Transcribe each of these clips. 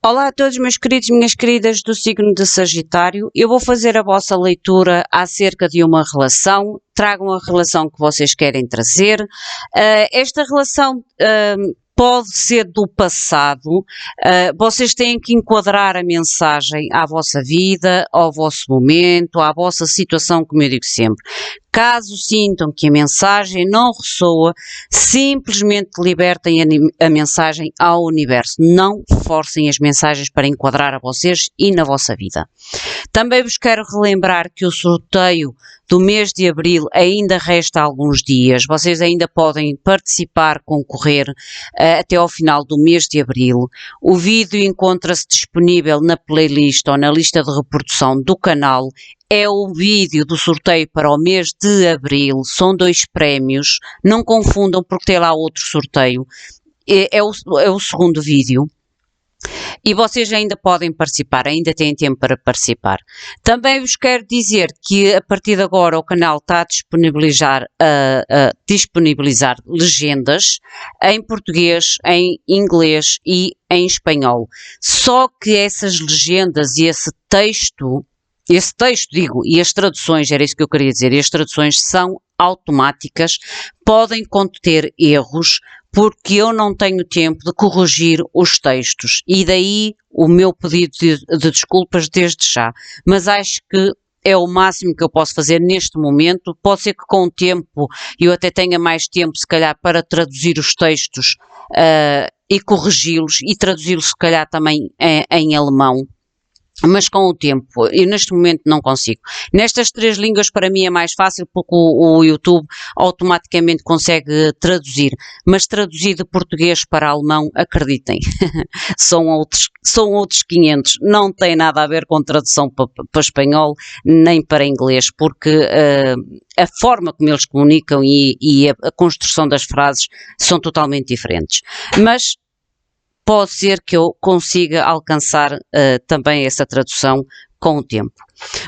Olá a todos, meus queridos e minhas queridas do signo de Sagitário. Eu vou fazer a vossa leitura acerca de uma relação. Tragam a relação que vocês querem trazer. Esta relação pode ser do passado. Vocês têm que enquadrar a mensagem à vossa vida, ao vosso momento, à vossa situação, como eu digo sempre. Caso sintam que a mensagem não ressoa, simplesmente libertem a mensagem ao universo. Não forcem as mensagens para enquadrar a vocês e na vossa vida. Também vos quero relembrar que o sorteio do mês de abril ainda resta alguns dias. Vocês ainda podem participar, concorrer até ao final do mês de abril. O vídeo encontra-se disponível na playlist ou na lista de reprodução do canal. É o vídeo do sorteio para o mês de abril, são 2 prémios, não confundam porque tem lá outro sorteio, é o segundo vídeo. E vocês ainda podem participar, ainda têm tempo para participar. Também vos quero dizer que a partir de agora o canal está a disponibilizar legendas em português, em inglês e em espanhol. Só que essas legendas e esse texto e as traduções, era isso que eu queria dizer, e as traduções são automáticas, podem conter erros, porque eu não tenho tempo de corrigir os textos, e daí o meu pedido de desculpas desde já, mas acho que é o máximo que eu posso fazer neste momento. Pode ser que com o tempo eu até tenha mais tempo, se calhar, para traduzir os textos e corrigi-los, e traduzi-los se calhar também em alemão. Mas com o tempo, eu neste momento não consigo. Nestas 3 línguas para mim é mais fácil porque o YouTube automaticamente consegue traduzir, mas traduzir de português para alemão, acreditem, são outros 500, não tem nada a ver com tradução para espanhol nem para inglês, porque a forma como eles comunicam e a construção das frases são totalmente diferentes. Mas pode ser que eu consiga alcançar também essa tradução com o tempo.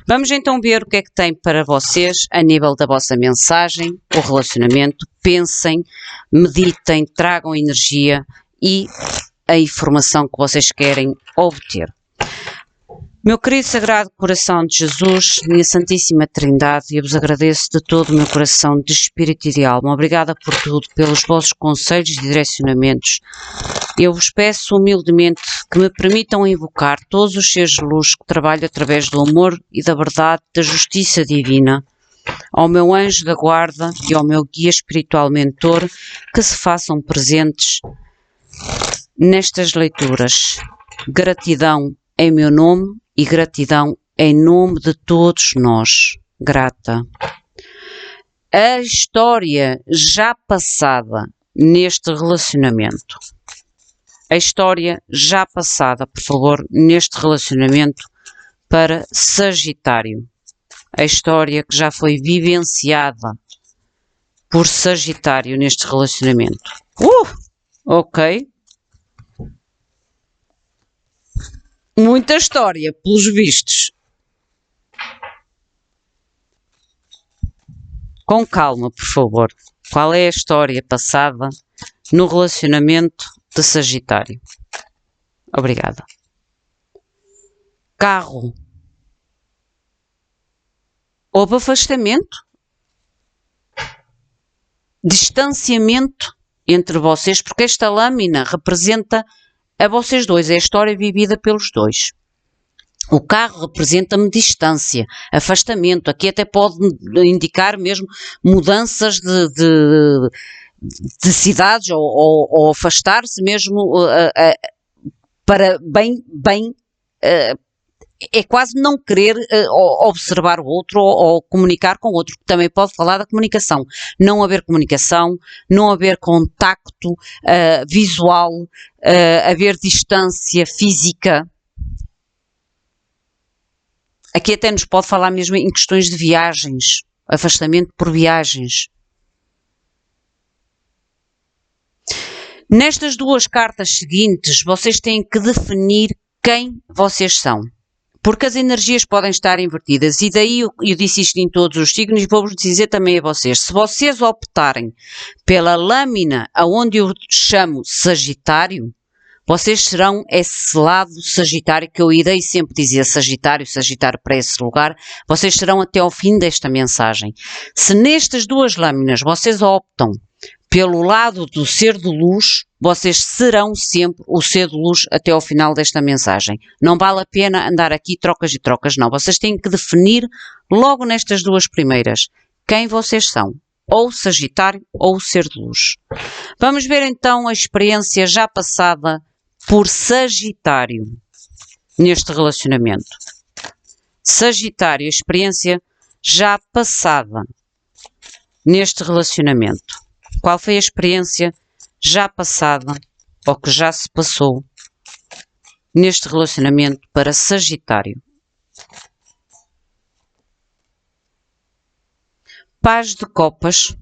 Vamos então ver o que é que tem para vocês a nível da vossa mensagem, o relacionamento. Pensem, meditem, tragam energia e a informação que vocês querem obter. Meu querido Sagrado Coração de Jesus, minha Santíssima Trindade, eu vos agradeço de todo o meu coração, de espírito e de alma. Obrigada por tudo, pelos vossos conselhos e direcionamentos. Eu vos peço humildemente que me permitam invocar todos os seres de luz que trabalham através do amor e da verdade, da justiça divina, ao meu anjo da guarda e ao meu guia espiritual mentor, que se façam presentes nestas leituras. Gratidão em meu nome e gratidão em nome de todos nós. Grata. A história já passada neste relacionamento. A história já passada, por favor, neste relacionamento para Sagitário. A história que já foi vivenciada por Sagitário neste relacionamento. Ok. Muita história, pelos vistos. Com calma, por favor. Qual é a história passada no relacionamento de Sagitário? Obrigada. Carro. Houve afastamento? Distanciamento entre vocês, porque esta lâmina representa a vocês dois, é a história vivida pelos dois. O carro representa-me distância, afastamento. Aqui até pode indicar mesmo mudanças de cidades ou afastar-se mesmo para bem é quase não querer observar o outro ou comunicar com o outro, que também pode falar da comunicação. Não haver comunicação, não haver contacto visual, haver distância física. Aqui até nos pode falar mesmo em questões de viagens, afastamento por viagens. Nestas 2 cartas seguintes, vocês têm que definir quem vocês são. Porque as energias podem estar invertidas, e daí eu disse isto em todos os signos e vou-vos dizer também a vocês. Se vocês optarem pela lâmina aonde eu chamo Sagitário, Vocês serão esse lado Sagitário, que eu irei sempre dizer Sagitário para esse lugar. Vocês serão até ao fim desta mensagem. Se nestas duas lâminas vocês optam pelo lado do ser de luz, vocês serão sempre o ser de luz até ao final desta mensagem. Não vale a pena andar aqui trocas e trocas, não. Vocês têm que definir logo nestas duas primeiras quem vocês são. Ou Sagitário ou ser de luz. Vamos ver então a experiência já passada por Sagitário neste relacionamento. Sagitário, a experiência já passada neste relacionamento. Qual foi a experiência já passada ou que já se passou neste relacionamento para Sagitário? Paz de copas.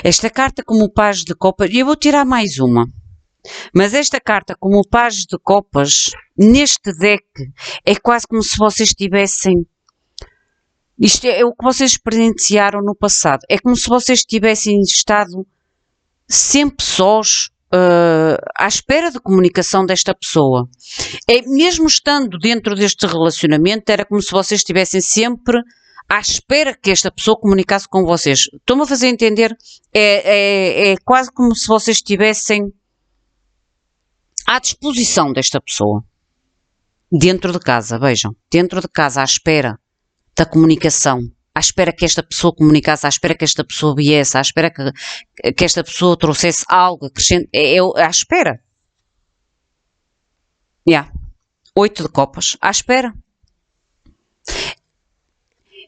Esta carta como Paz de copas, e eu vou tirar mais uma, mas esta carta como Paz de copas, neste deck, é quase como se vocês tivessem, isto é o que vocês experienciaram no passado, é como se vocês tivessem estado sempre sós, à espera de comunicação desta pessoa. É, mesmo estando dentro deste relacionamento, era como se vocês estivessem sempre à espera que esta pessoa comunicasse com vocês. Estou-me a fazer entender? É quase como se vocês estivessem à disposição desta pessoa. Dentro de casa, vejam. Dentro de casa, à espera da comunicação. À espera que esta pessoa comunicasse, à espera que esta pessoa viesse, à espera que esta pessoa trouxesse algo acrescente. À espera. 8 de copas. À espera.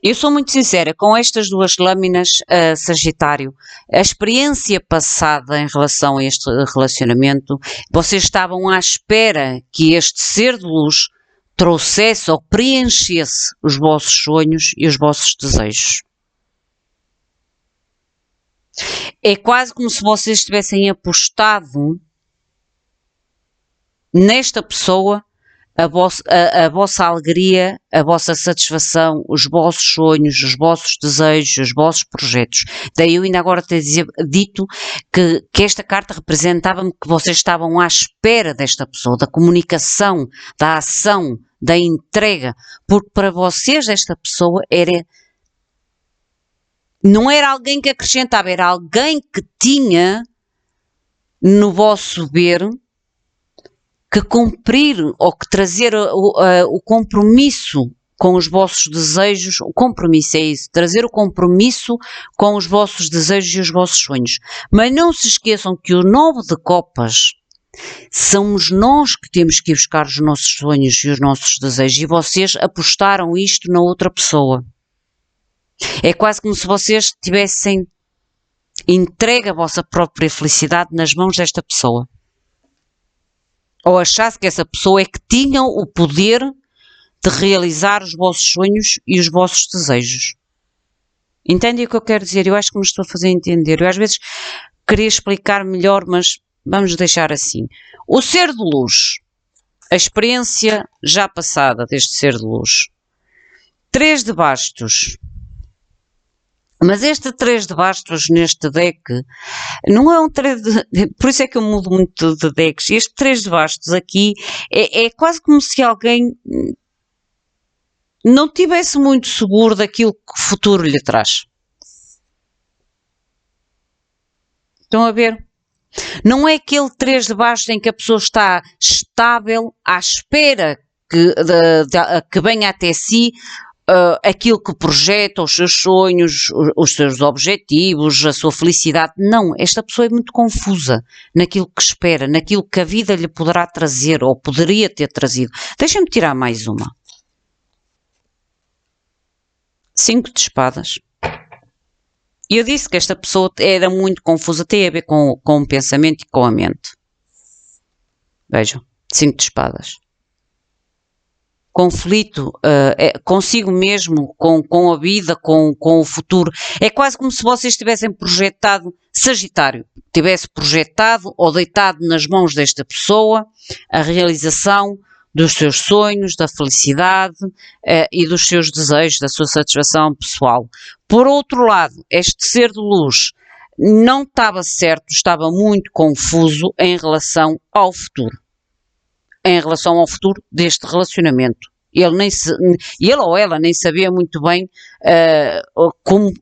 Eu sou muito sincera, com estas duas lâminas, Sagitário, a experiência passada em relação a este relacionamento, vocês estavam à espera que este ser de luz trouxesse ou preenchesse os vossos sonhos e os vossos desejos. É quase como se vocês tivessem apostado nesta pessoa a vossa alegria, a vossa satisfação, os vossos sonhos, os vossos desejos, os vossos projetos. Daí eu ainda agora ter dito que esta carta representava-me que vocês estavam à espera desta pessoa, da comunicação, da ação, da entrega, porque para vocês esta pessoa não era alguém que acrescentava, era alguém que tinha no vosso ver que cumprir ou que trazer o compromisso com os vossos desejos. O compromisso é isso, trazer o compromisso com os vossos desejos e os vossos sonhos. Mas não se esqueçam que o 9 de copas somos nós que temos que ir buscar os nossos sonhos e os nossos desejos, e vocês apostaram isto na outra pessoa. É quase como se vocês tivessem entregue a vossa própria felicidade nas mãos desta pessoa. Ou achasse que essa pessoa é que tinha o poder de realizar os vossos sonhos e os vossos desejos. Entendem o que eu quero dizer? Eu acho que me estou a fazer entender. Eu às vezes queria explicar melhor, mas vamos deixar assim. O ser de luz, a experiência já passada deste ser de luz. 3 de bastos. Mas este 3 de bastos neste deck não é um 3 de... Por isso é que eu mudo muito de decks. Este 3 de bastos aqui é quase como se alguém não tivesse muito seguro daquilo que o futuro lhe traz. Estão a ver? Não é aquele 3 de bastos em que a pessoa está estável, à espera que venha até si aquilo que projeta, os seus sonhos, os seus objetivos, a sua felicidade. Não, esta pessoa é muito confusa naquilo que espera, naquilo que a vida lhe poderá trazer ou poderia ter trazido. Deixem-me tirar mais uma. 5 de espadas. Eu disse que esta pessoa era muito confusa, tem a ver com o pensamento e com a mente. Vejam, 5 de espadas. Conflito consigo mesmo, com a vida, com o futuro. É quase como se vocês tivessem projetado, Sagitário, tivesse projetado ou deitado nas mãos desta pessoa a realização dos seus sonhos, da felicidade e dos seus desejos, da sua satisfação pessoal. Por outro lado, este ser de luz não estava certo, estava muito confuso em relação ao futuro. Em relação ao futuro deste relacionamento. Ele ou ela nem sabia muito bem como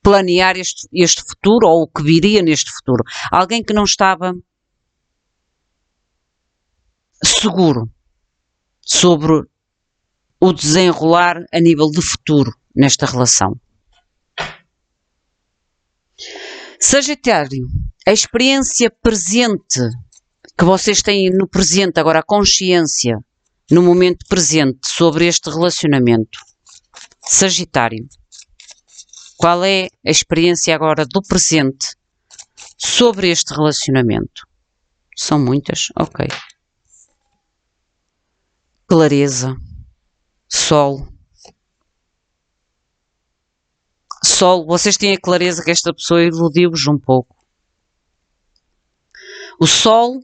planear este futuro ou o que viria neste futuro. Alguém que não estava seguro sobre o desenrolar a nível de futuro nesta relação. Sagitário, a experiência presente que vocês têm no presente, agora a consciência no momento presente sobre este relacionamento. Sagitário, qual é a experiência agora do presente sobre este relacionamento? São muitas, ok. Clareza, Sol. Sol, vocês têm a clareza que esta pessoa iludiu-vos um pouco. O Sol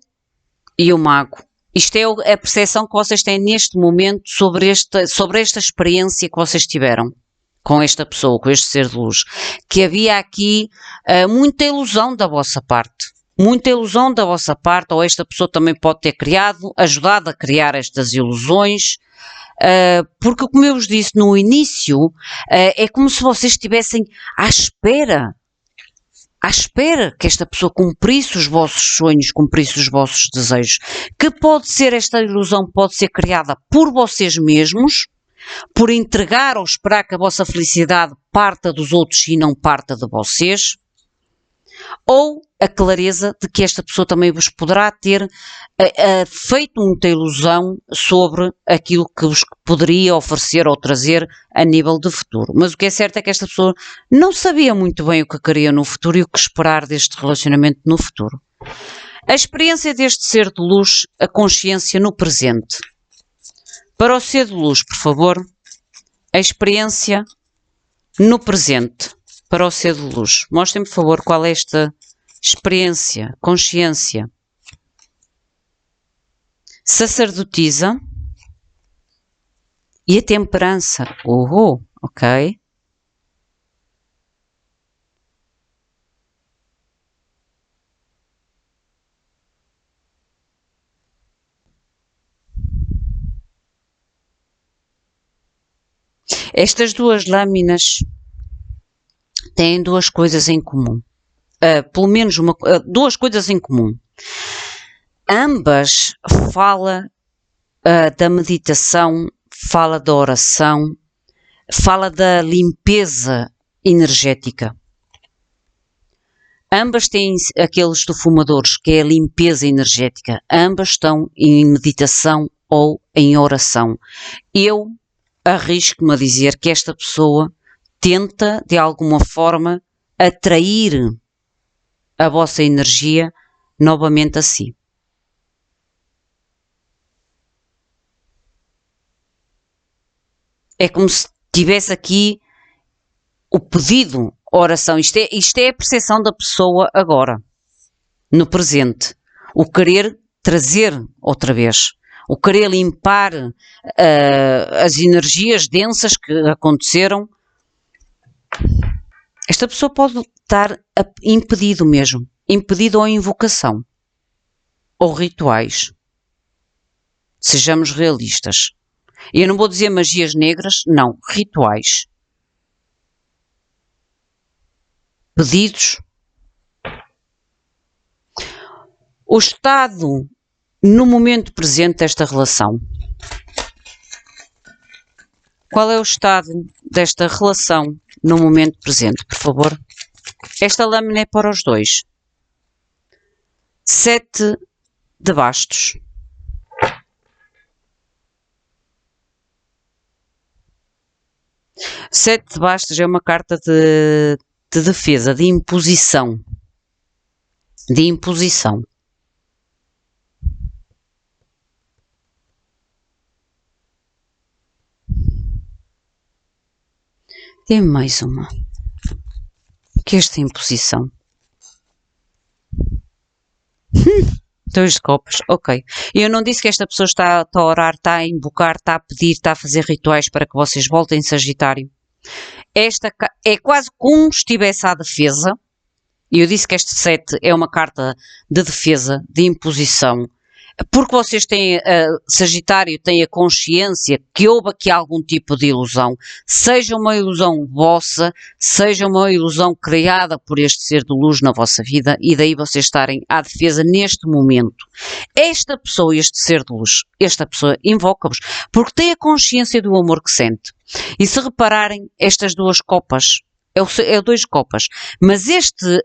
e o Mago. Isto é a percepção que vocês têm neste momento sobre esta experiência que vocês tiveram com esta pessoa, com este ser de luz. Que havia aqui muita ilusão da vossa parte. Muita ilusão da vossa parte, ou esta pessoa também pode ter ajudado a criar estas ilusões, porque como eu vos disse no início, é como se vocês estivessem à espera que esta pessoa cumprisse os vossos sonhos, cumprisse os vossos desejos. Que pode ser, esta ilusão pode ser criada por vocês mesmos, por entregar ou esperar que a vossa felicidade parta dos outros e não parta de vocês, ou a clareza de que esta pessoa também vos poderá ter feito muita ilusão sobre aquilo que vos poderia oferecer ou trazer a nível de futuro. Mas o que é certo é que esta pessoa não sabia muito bem o que queria no futuro e o que esperar deste relacionamento no futuro. A experiência deste ser de luz, a consciência no presente. Para o ser de luz, por favor, a experiência no presente. Para o ser de luz. Mostrem-me, por favor, qual é esta experiência, consciência. Sacerdotisa e a temperança. Ok. Estas duas lâminas têm duas coisas em comum. Pelo menos duas coisas em comum. Ambas fala da meditação, fala da oração, fala da limpeza energética. Ambas têm aqueles defumadores, que é a limpeza energética. Ambas estão em meditação ou em oração. Eu arrisco-me a dizer que esta pessoa tenta, de alguma forma, atrair a vossa energia novamente a si. É como se tivesse aqui o pedido, a oração. Isto é a percepção da pessoa agora, no presente. O querer trazer outra vez. O querer limpar as energias densas que aconteceram. Esta pessoa pode estar impedido mesmo. Impedido ou invocação. Ou rituais. Sejamos realistas. Eu não vou dizer magias negras, não. Rituais. Pedidos. O estado no momento presente desta relação. Qual é o estado desta relação no momento presente, por favor? Esta lâmina é para os dois. 7 de bastos. Sete de bastos é uma carta de defesa, de imposição. De imposição. Tem mais uma. Que esta imposição. Dois de copas, ok. Eu não disse que esta pessoa está a orar, está a invocar, está a pedir, está a fazer rituais para que vocês voltem, Sagitário. Esta é quase como estivesse à defesa. E eu disse que este 7 é uma carta de defesa, de imposição, porque vocês têm, Sagitário tem a consciência que houve aqui algum tipo de ilusão, seja uma ilusão vossa, seja uma ilusão criada por este ser de luz na vossa vida, e daí vocês estarem à defesa neste momento. Esta pessoa, este ser de luz, esta pessoa invoca-vos, porque tem a consciência do amor que sente. E se repararem, estas duas copas, é dois copas, mas este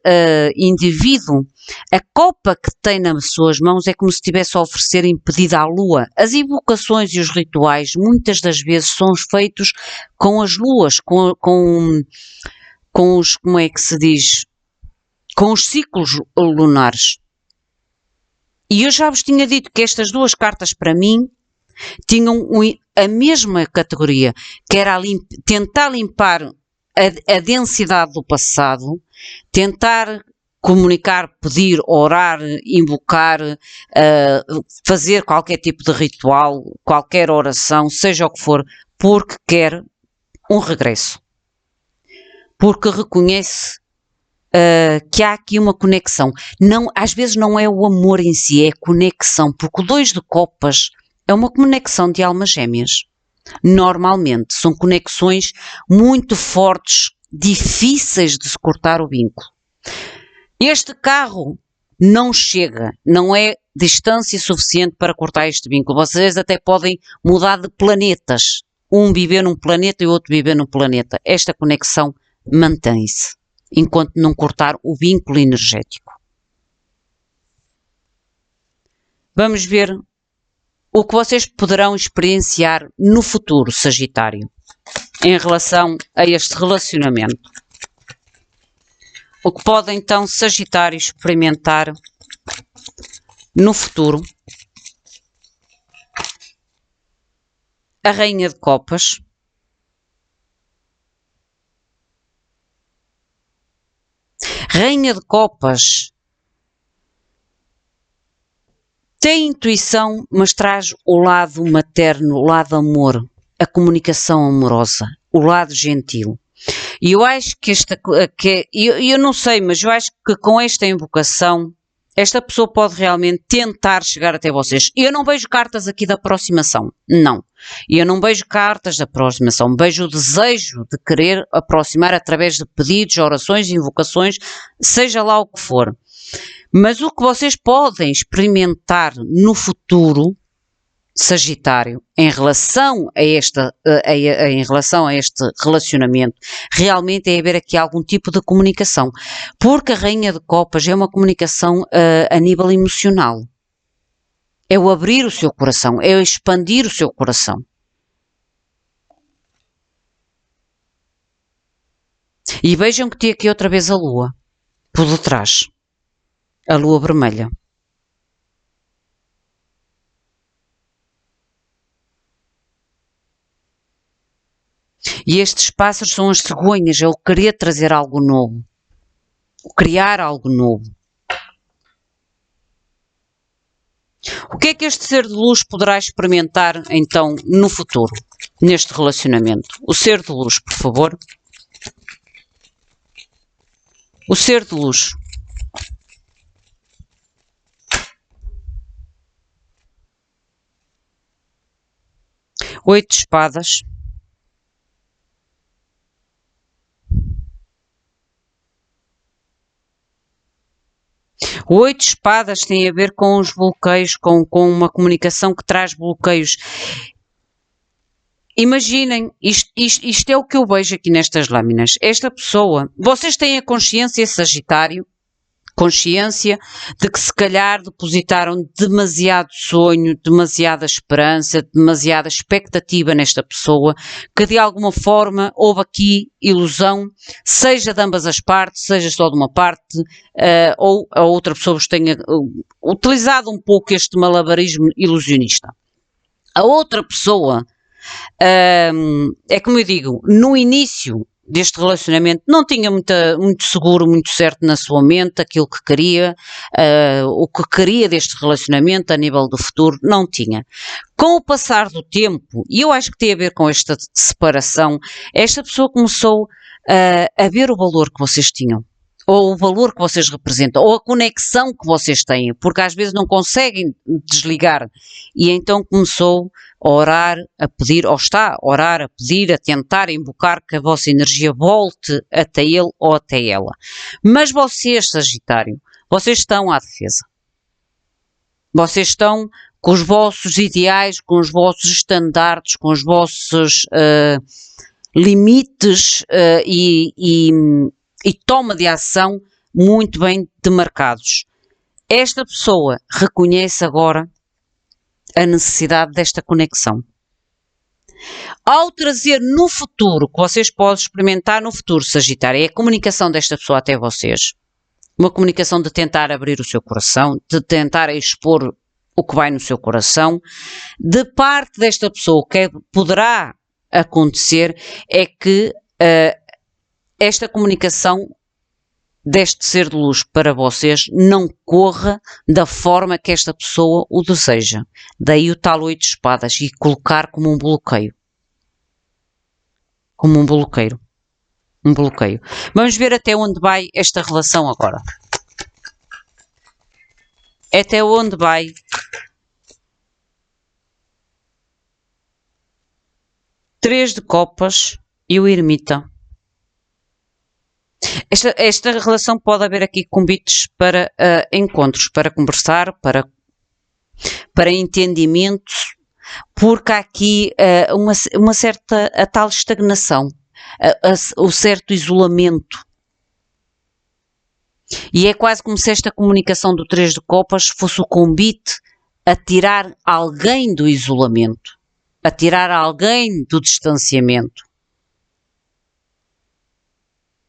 indivíduo, a copa que tem nas suas mãos é como se estivesse a oferecer em pedido à lua. As invocações e os rituais muitas das vezes são feitos com as luas, com os, como é que se diz, com os ciclos lunares. E eu já vos tinha dito que estas duas cartas para mim tinham a mesma categoria, que era tentar limpar a densidade do passado, tentar comunicar, pedir, orar, invocar, fazer qualquer tipo de ritual, qualquer oração, seja o que for, porque quer um regresso. Porque reconhece que há aqui uma conexão. Não, às vezes não é o amor em si, é a conexão, porque o 2 de copas é uma conexão de almas gêmeas. Normalmente são conexões muito fortes, difíceis de se cortar o vínculo. Este carro não chega, não é distância suficiente para cortar este vínculo. Vocês até podem mudar de planetas, um viver num planeta e o outro viver num planeta. Esta conexão mantém-se enquanto não cortar o vínculo energético. Vamos ver o que vocês poderão experienciar no futuro, Sagitário, em relação a este relacionamento. O que pode então, Sagitário, experimentar no futuro. A Rainha de Copas. Rainha de Copas tem intuição, mas traz o lado materno, o lado amor, a comunicação amorosa, o lado gentil. E eu acho que eu não sei, mas eu acho que com esta invocação, esta pessoa pode realmente tentar chegar até vocês. Eu não vejo cartas aqui da aproximação, não. Eu não vejo cartas da aproximação, vejo o desejo de querer aproximar através de pedidos, orações, invocações, seja lá o que for. Mas o que vocês podem experimentar no futuro, Sagitário, em relação a este relacionamento, realmente é haver aqui algum tipo de comunicação. Porque a Rainha de Copas é uma comunicação a nível emocional. É o abrir o seu coração, é o expandir o seu coração. E vejam que tem aqui outra vez a lua, por detrás. A lua vermelha. E estes pássaros são as cegonhas, é o querer trazer algo novo. O criar algo novo. O que é que este ser de luz poderá experimentar, então, no futuro, neste relacionamento? O ser de luz, por favor. O ser de luz. Oito de espadas. O 8 de espadas tem a ver com os bloqueios, com uma comunicação que traz bloqueios. Imaginem, isto é o que eu vejo aqui nestas lâminas. Esta pessoa, vocês têm a consciência, Sagitário, consciência de que se calhar depositaram demasiado sonho, demasiada esperança, demasiada expectativa nesta pessoa, que de alguma forma houve aqui ilusão, seja de ambas as partes, seja só de uma parte, ou a outra pessoa vos tenha utilizado um pouco este malabarismo ilusionista. A outra pessoa, é como eu digo, no início deste relacionamento não tinha muito seguro, muito certo na sua mente aquilo que queria, o que queria deste relacionamento a nível do futuro, não tinha. Com o passar do tempo, e eu acho que tem a ver com esta separação, esta pessoa começou a ver o valor que vocês tinham, ou o valor que vocês representam, ou a conexão que vocês têm, porque às vezes não conseguem desligar, e então começou a orar, a pedir, ou está a orar, a pedir, a tentar invocar que a vossa energia volte até ele ou até ela. Mas vocês, Sagitário, vocês estão à defesa. Vocês estão com os vossos ideais, com os vossos estandartes, com os vossos limites e toma de ação muito bem demarcados. Esta pessoa reconhece agora a necessidade desta conexão. Ao trazer no futuro, que vocês podem experimentar no futuro, Sagitário, é a comunicação desta pessoa até vocês. Uma comunicação de tentar abrir o seu coração, de tentar expor o que vai no seu coração. De parte desta pessoa, o que poderá acontecer é que esta comunicação deste ser de luz para vocês não corra da forma que esta pessoa o deseja. Daí o tal 8 de espadas e colocar como um bloqueio. Como um bloqueio. Um bloqueio. Vamos ver até onde vai esta relação agora. Até onde vai Três de copas e o ermita. Esta relação pode haver aqui convites para encontros, para conversar, para entendimentos, porque há aqui uma certa a tal estagnação, o certo isolamento. E é quase como se esta comunicação do 3 de copas fosse o convite a tirar alguém do isolamento, a tirar alguém do distanciamento,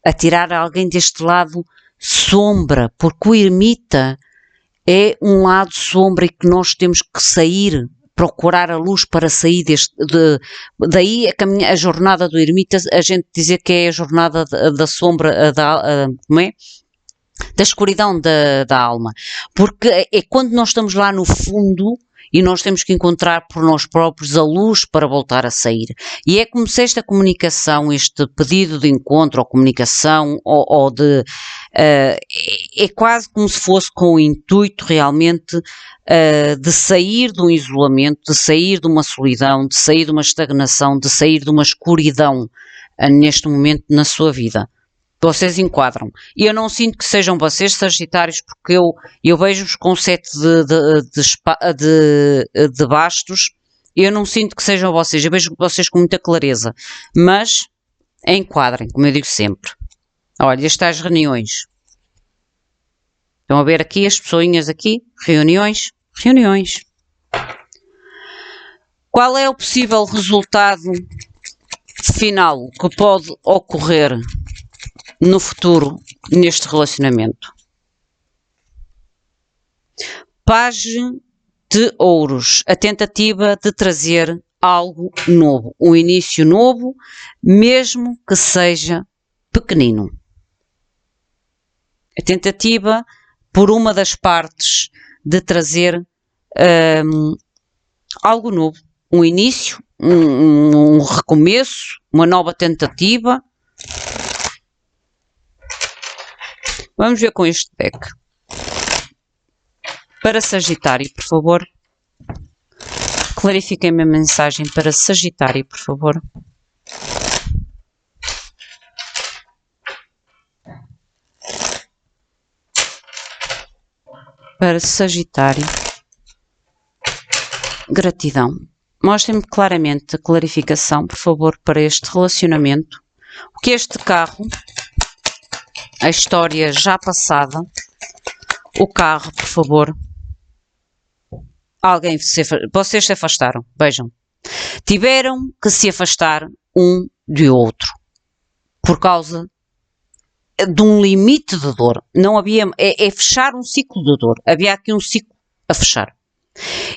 a tirar alguém deste lado sombra, porque o ermita é um lado sombra e que nós temos que sair, procurar a luz para sair daí a jornada do ermita, a gente dizer que é a jornada da sombra, como é? Da escuridão da alma, porque é quando nós estamos lá no fundo e nós temos que encontrar por nós próprios a luz para voltar a sair. E é como se esta comunicação, este pedido de encontro ou comunicação é quase como se fosse com o intuito realmente de sair de um isolamento, de sair de uma solidão, de sair de uma estagnação, de sair de uma escuridão neste momento na sua vida. Vocês enquadram. E eu não sinto que sejam vocês, Sagitários, porque eu vejo-vos com 7 de bastos, e eu não sinto que sejam vocês, eu vejo vocês com muita clareza, mas enquadrem, como eu digo sempre. Olha, estas reuniões. Estão a ver aqui as pessoinhas aqui? Reuniões. Qual é o possível resultado final que pode ocorrer no futuro, neste relacionamento? Pajem de ouros, a tentativa de trazer algo novo, um início novo, mesmo que seja pequenino. A tentativa por uma das partes de trazer algo novo, um início, um recomeço, uma nova tentativa. Vamos ver com este deck. Para Sagitário, por favor. Clarifiquem-me a mensagem para Sagitário, por favor. Para Sagitário. Gratidão. Mostrem-me claramente a clarificação, por favor, para este relacionamento. O que este carro, a história já passada, o carro, por favor. Vocês se afastaram, vejam. Tiveram que se afastar um de outro por causa de um limite de dor. Não havia, é fechar um ciclo de dor. Havia aqui um ciclo a fechar.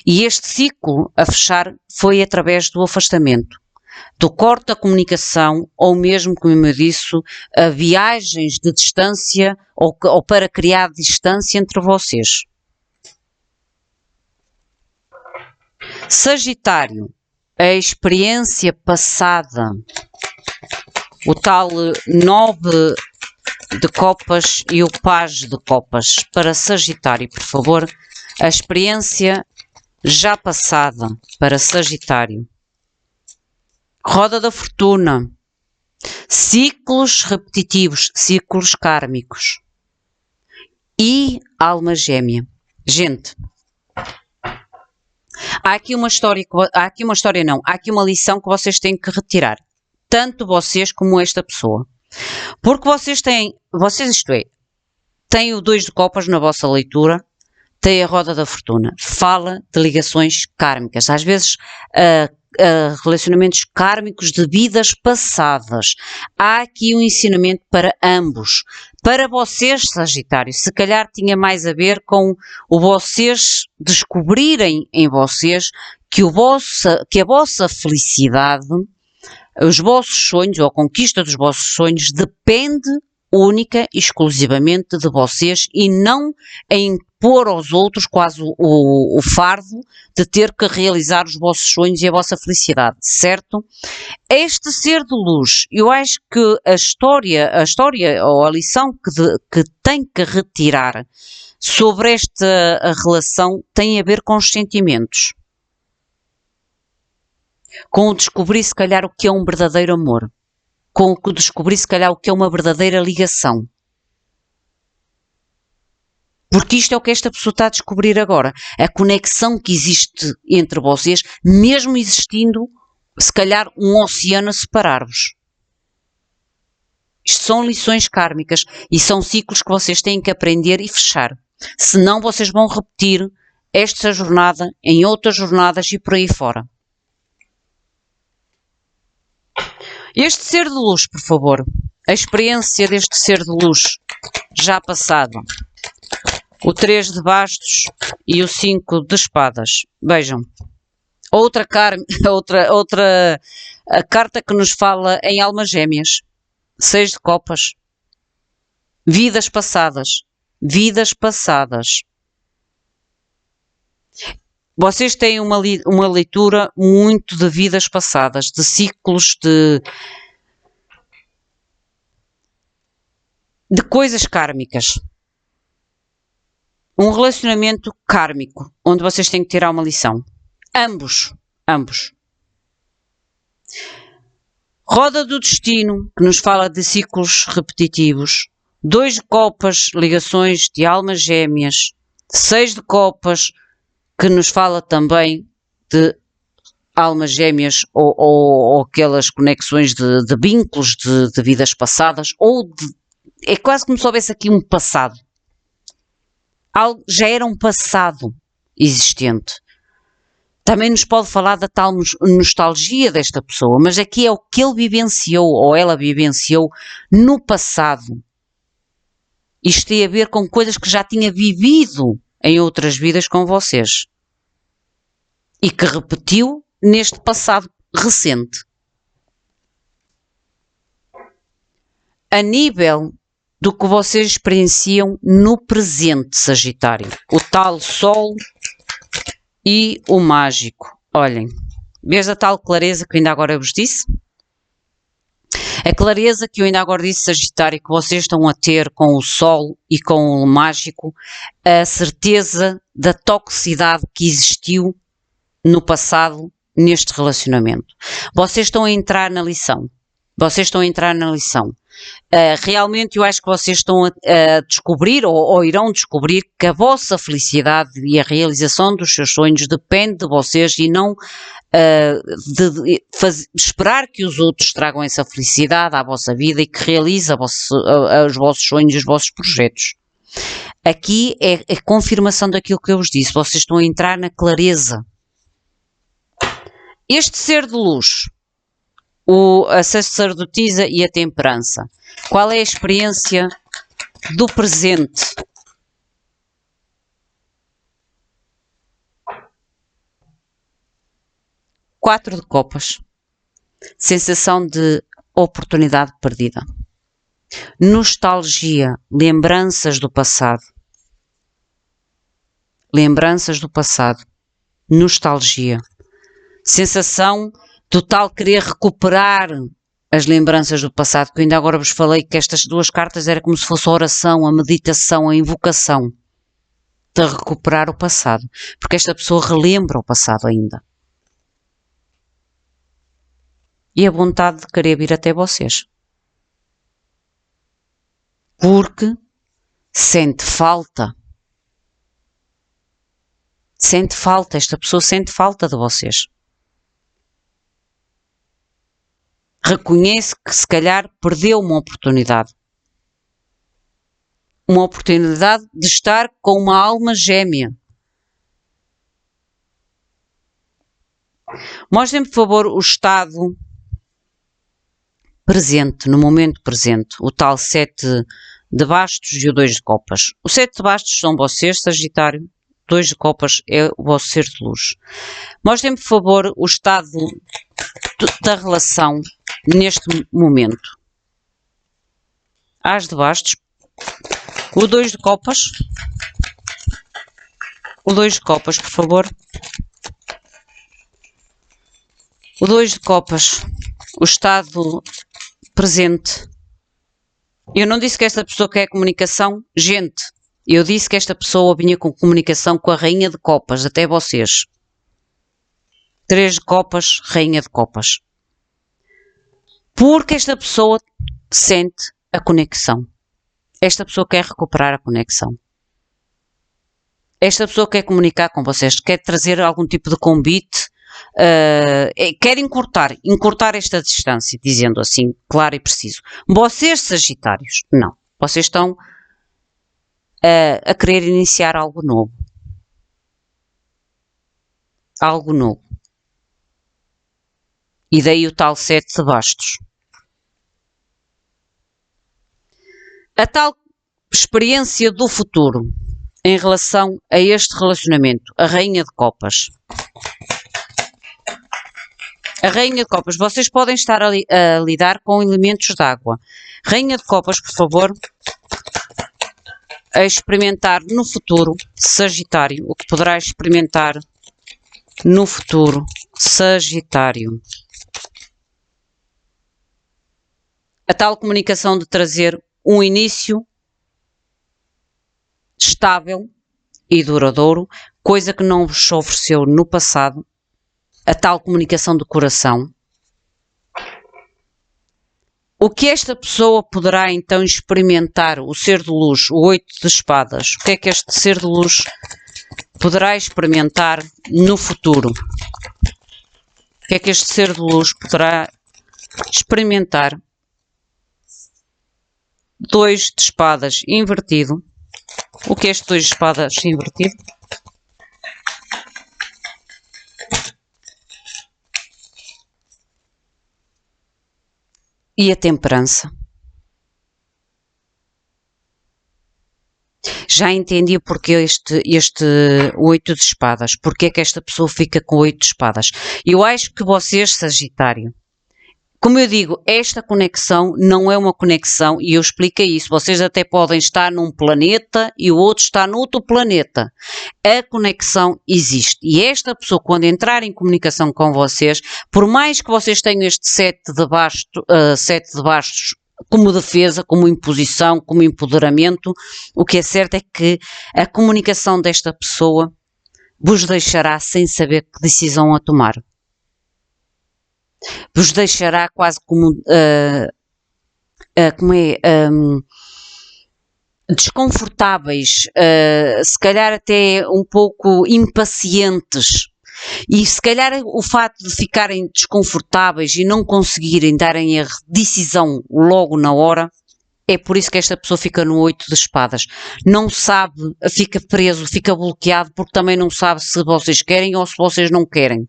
E este ciclo a fechar foi através do afastamento. do corte da comunicação, ou mesmo, como eu disse, a viagens de distância ou para criar distância entre vocês. Sagitário, a experiência passada, o tal 9 de copas e o paz de copas. Para Sagitário, por favor, a experiência já passada para Sagitário. Roda da fortuna, ciclos repetitivos, ciclos kármicos e alma gêmea. Gente, há aqui uma uma lição que vocês têm que retirar, tanto vocês como esta pessoa, porque vocês, isto é, têm o 2 de copas na vossa leitura, tem a roda da fortuna, fala de ligações kármicas, às vezes relacionamentos kármicos de vidas passadas. Há aqui um ensinamento para ambos. Para vocês, Sagitário, se calhar tinha mais a ver com o vocês descobrirem em vocês que a vossa felicidade, os vossos sonhos ou a conquista dos vossos sonhos depende única e exclusivamente de vocês e não em pôr aos outros quase o fardo de ter que realizar os vossos sonhos e a vossa felicidade, certo? Este ser de luz, eu acho que a história ou a lição que tem que retirar sobre esta relação tem a ver com os sentimentos. Com o descobrir se calhar o que é um verdadeiro amor. Com o descobrir se calhar o que é uma verdadeira ligação. Porque isto é o que esta pessoa está a descobrir agora. A conexão que existe entre vocês, mesmo existindo, se calhar, um oceano a separar-vos. Isto são lições kármicas e são ciclos que vocês têm que aprender e fechar. Senão vocês vão repetir esta jornada em outras jornadas e por aí fora. Este ser de luz, por favor. A experiência deste ser de luz já passado. O 3 de bastos e o 5 de espadas. Vejam. Outra a carta que nos fala em almas gêmeas. 6 de copas. Vidas passadas. Vidas passadas. Vocês têm uma leitura muito de vidas passadas, de ciclos, de coisas kármicas. Um relacionamento kármico, onde vocês têm que tirar uma lição. Ambos. Roda do destino, que nos fala de ciclos repetitivos. 2 de copas, ligações de almas gêmeas. 6 de copas, que nos fala também de almas gêmeas ou aquelas conexões de vínculos de vidas passadas, é quase como se houvesse aqui um passado. Já era um passado existente. Também nos pode falar da tal nostalgia desta pessoa, mas aqui é o que ele vivenciou ou ela vivenciou no passado. Isto tem a ver com coisas que já tinha vivido em outras vidas com vocês. E que repetiu neste passado recente. A nível do que vocês experienciam no presente, Sagitário. O tal Sol e o mágico. Olhem, vês a tal clareza que eu ainda agora vos disse? A clareza que eu ainda agora disse, Sagitário, que vocês estão a ter com o Sol e com o mágico, a certeza da toxicidade que existiu no passado neste relacionamento. Vocês estão a entrar na lição. Realmente eu acho que vocês estão a descobrir ou irão descobrir que a vossa felicidade e a realização dos seus sonhos depende de vocês e não de esperar que os outros tragam essa felicidade à vossa vida e que realize os vossos sonhos e os vossos projetos. Aqui é a confirmação daquilo que eu vos disse. Vocês estão a entrar na clareza. Este ser de luz, a sacerdotisa e a temperança. Qual é a experiência do presente? Quatro de copas. sensação de oportunidade perdida, nostalgia, lembranças do passado, nostalgia, sensação total querer recuperar as lembranças do passado, que eu ainda agora vos falei que estas duas cartas era como se fosse a oração, a meditação, a invocação de recuperar o passado, porque esta pessoa relembra o passado ainda. E a vontade de querer vir até vocês. Porque sente falta. Esta pessoa sente falta de vocês. Reconhece que se calhar perdeu uma oportunidade. Uma oportunidade de estar com uma alma gêmea. Mostrem, por favor, o estado presente, no momento presente. O tal 7 de bastos e o 2 de copas. O 7 de bastos são vocês, Sagitário. 2 de copas é o vosso ser de luz. Mostrem, por favor, o estado da relação neste momento. As de bastos. O 2 de copas. O 2 de copas, por favor. O 2 de copas. O estado presente. Eu não disse que esta pessoa quer comunicação, gente. Eu disse que esta pessoa vinha com comunicação com a Rainha de Copas, até vocês. 3 de copas, Rainha de Copas. Porque esta pessoa sente a conexão. Esta pessoa quer recuperar a conexão. Esta pessoa quer comunicar com vocês, quer trazer algum tipo de convite, quer encurtar esta distância, dizendo assim, claro e preciso. Vocês, Sagitários, não. Vocês estão a querer iniciar algo novo. Algo novo. E daí o tal 7 de bastos. A tal experiência do futuro em relação a este relacionamento. A Rainha de Copas. A Rainha de Copas. Vocês podem estar a lidar com elementos de água. Rainha de Copas, por favor. A experimentar no futuro, Sagitário. O que poderá experimentar no futuro, Sagitário. A tal comunicação de trazer um início estável e duradouro, coisa que não vos ofereceu no passado, a tal comunicação do coração. O que esta pessoa poderá então experimentar, o ser de luz, o 8 de espadas, o que é que este ser de luz poderá experimentar no futuro? O que é que este ser de luz poderá experimentar? 2 de espadas invertido. O que é este 2 de espadas invertido? E a temperança. Já entendi porque este 8 de espadas. Porque é que esta pessoa fica com 8 de espadas. Eu acho que vocês, Sagitário, como eu digo, esta conexão não é uma conexão, e eu explico isso, vocês até podem estar num planeta e o outro está no outro planeta. A conexão existe. E esta pessoa, quando entrar em comunicação com vocês, por mais que vocês tenham este 7 de bastos como defesa, como imposição, como empoderamento, o que é certo é que a comunicação desta pessoa vos deixará sem saber que decisão a tomar. Vos deixará quase como, desconfortáveis, se calhar até um pouco impacientes. E se calhar o facto de ficarem desconfortáveis e não conseguirem darem a decisão logo na hora, é por isso que esta pessoa fica no 8 de espadas. Não sabe, fica preso, fica bloqueado, porque também não sabe se vocês querem ou se vocês não querem.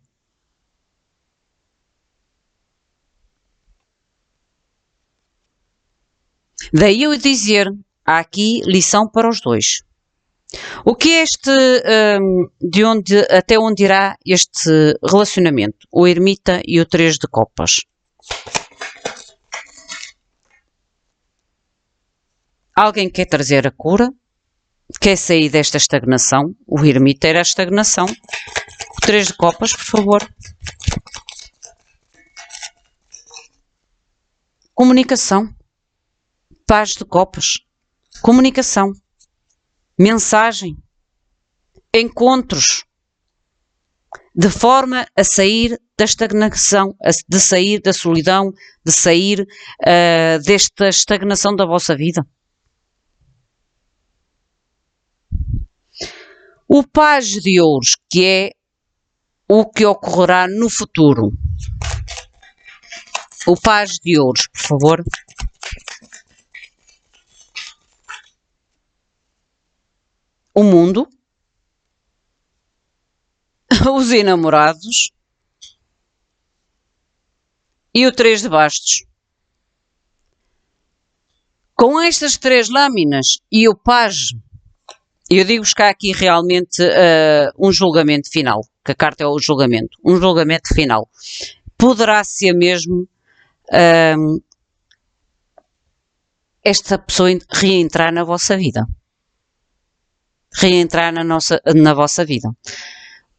Daí eu dizer, há aqui lição para os dois. O que é até onde irá este relacionamento? O ermita e o 3 de copas. Alguém quer trazer a cura, quer sair desta estagnação. O ermita era a estagnação. O 3 de copas, por favor. Comunicação. Paz de copas. Comunicação. Mensagem. Encontros. De forma a sair da estagnação, de sair da solidão, de sair desta estagnação da vossa vida. O Page de Ouros, que é o que ocorrerá no futuro. O Page de Ouros, por favor. O mundo. Os enamorados. E o 3 de bastos. Com estas 3 lâminas e o Page, eu digo-vos que há aqui realmente um julgamento final, que a carta é o julgamento, um julgamento final. Poderá ser mesmo esta pessoa reentrar na vossa vida. Reentrar na vossa vida.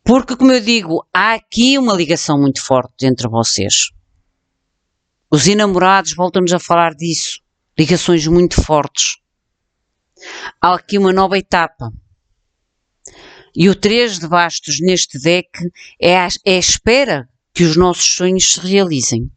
Porque, como eu digo, há aqui uma ligação muito forte entre vocês. Os enamorados, voltamos a falar disso. Ligações muito fortes. Há aqui uma nova etapa. E o 3 de bastos neste deck é a espera que os nossos sonhos se realizem.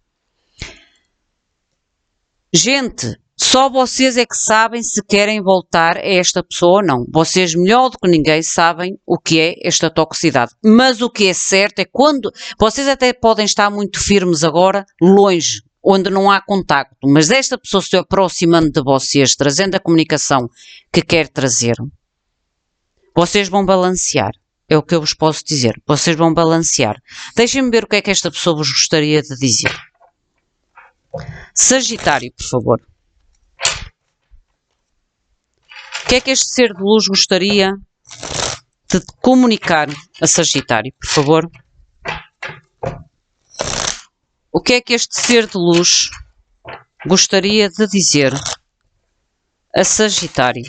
Gente, só vocês é que sabem se querem voltar a esta pessoa ou não. Vocês, melhor do que ninguém, sabem o que é esta toxicidade. Mas o que é certo é quando... Vocês até podem estar muito firmes agora, longe, onde não há contacto, mas esta pessoa se aproximando de vocês, trazendo a comunicação que quer trazer, vocês vão balancear. É o que eu vos posso dizer. Vocês vão balancear. Deixem-me ver o que é que esta pessoa vos gostaria de dizer. Sagitário, por favor. O que é que este ser de luz gostaria de comunicar a Sagitário, por favor? O que é que este ser de luz gostaria de dizer a Sagitário?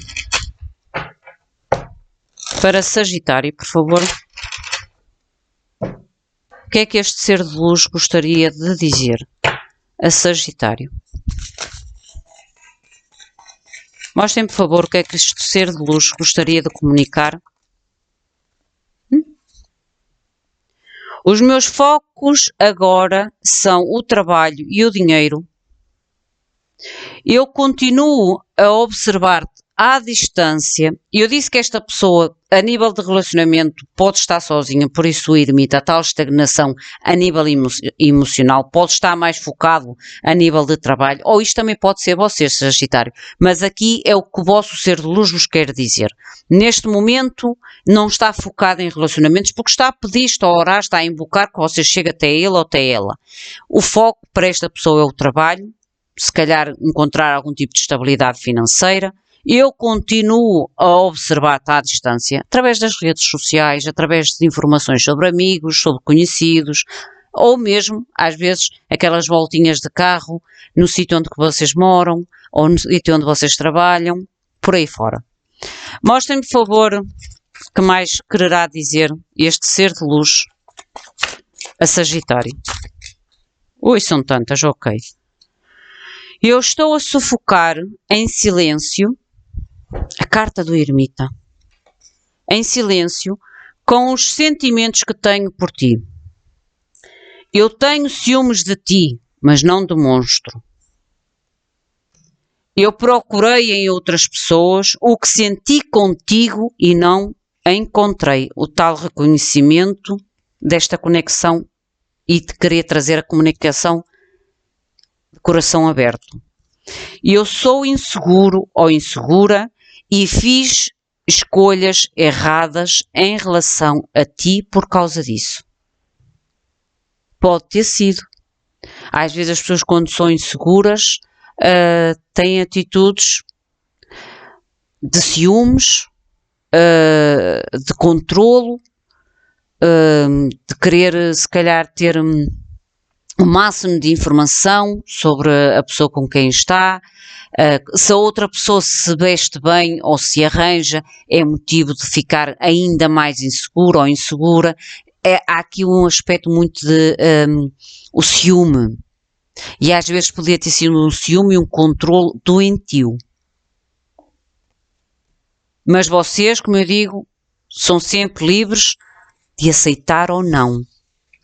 Para Sagitário, por favor. O que é que este ser de luz gostaria de dizer a Sagitário? Mostrem, por favor, o que é que este ser de luz gostaria de comunicar. Os meus focos agora são o trabalho e o dinheiro. Eu continuo a observar-te à distância. Eu disse que esta pessoa, a nível de relacionamento, pode estar sozinha, por isso o ermita, a tal estagnação a nível emocional, pode estar mais focado a nível de trabalho, ou isto também pode ser você, Sagitário, mas aqui é o que o vosso ser de luz vos quer dizer. Neste momento não está focado em relacionamentos, porque está a pedir, está a orar, está a invocar que você chegue até ele ou até ela. O foco para esta pessoa é o trabalho, se calhar encontrar algum tipo de estabilidade financeira. Eu continuo a observar-te à distância, através das redes sociais, através de informações sobre amigos, sobre conhecidos, ou mesmo, às vezes, aquelas voltinhas de carro no sítio onde vocês moram, ou no sítio onde vocês trabalham, por aí fora. Mostrem-me, por favor, o que mais quererá dizer este ser de luz a Sagitário. Ui, são tantas, ok. Eu estou a sufocar em silêncio a carta do ermita. Em silêncio, com os sentimentos que tenho por ti. Eu tenho ciúmes de ti, mas não demonstro. Eu procurei em outras pessoas o que senti contigo e não encontrei o tal reconhecimento desta conexão e de querer trazer a comunicação de coração aberto. Eu sou inseguro ou insegura e fiz escolhas erradas em relação a ti por causa disso. Pode ter sido. Às vezes as pessoas, quando são inseguras, têm atitudes de ciúmes, de controlo, de querer, se calhar, ter o máximo de informação sobre a pessoa com quem está. Se a outra pessoa se veste bem ou se arranja, é motivo de ficar ainda mais inseguro ou insegura. Há aqui um aspecto muito de o ciúme. E às vezes podia ter sido um ciúme e um controle doentio. Mas vocês, como eu digo, são sempre livres de aceitar ou não.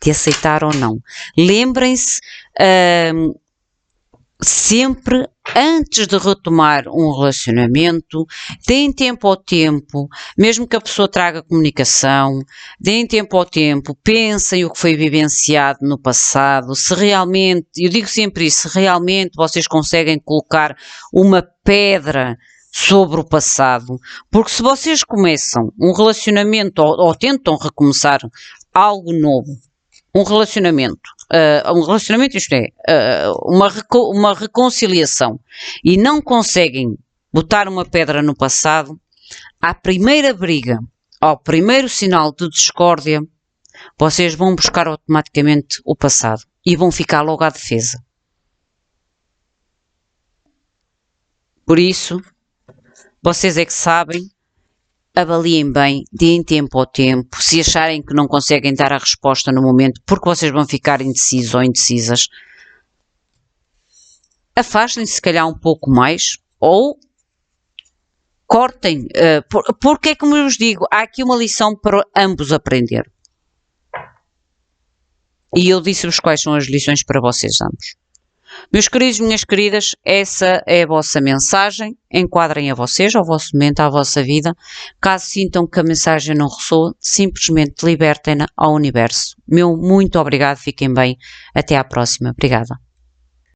De aceitar ou não. Lembrem-se, sempre antes de retomar um relacionamento, deem tempo ao tempo, mesmo que a pessoa traga comunicação, deem tempo ao tempo, pensem o que foi vivenciado no passado, se realmente, eu digo sempre isso, se realmente vocês conseguem colocar uma pedra sobre o passado, porque se vocês começam um relacionamento ou tentam recomeçar algo novo, um relacionamento, isto é, uma reconciliação, e não conseguem botar uma pedra no passado, à primeira briga, ao primeiro sinal de discórdia, vocês vão buscar automaticamente o passado e vão ficar logo à defesa. Por isso, vocês é que sabem, avaliem bem, deem tempo ao tempo, se acharem que não conseguem dar a resposta no momento, porque vocês vão ficar indecisos ou indecisas, afastem-se se calhar um pouco mais, ou cortem, porque é como eu vos digo, há aqui uma lição para ambos aprender. E eu disse-vos quais são as lições para vocês ambos. Meus queridos, minhas queridas, essa é a vossa mensagem. Enquadrem a vocês, ao vosso momento, à vossa vida. Caso sintam que a mensagem não ressoa, simplesmente libertem-na ao universo. Meu muito obrigado, fiquem bem. Até à próxima. Obrigada.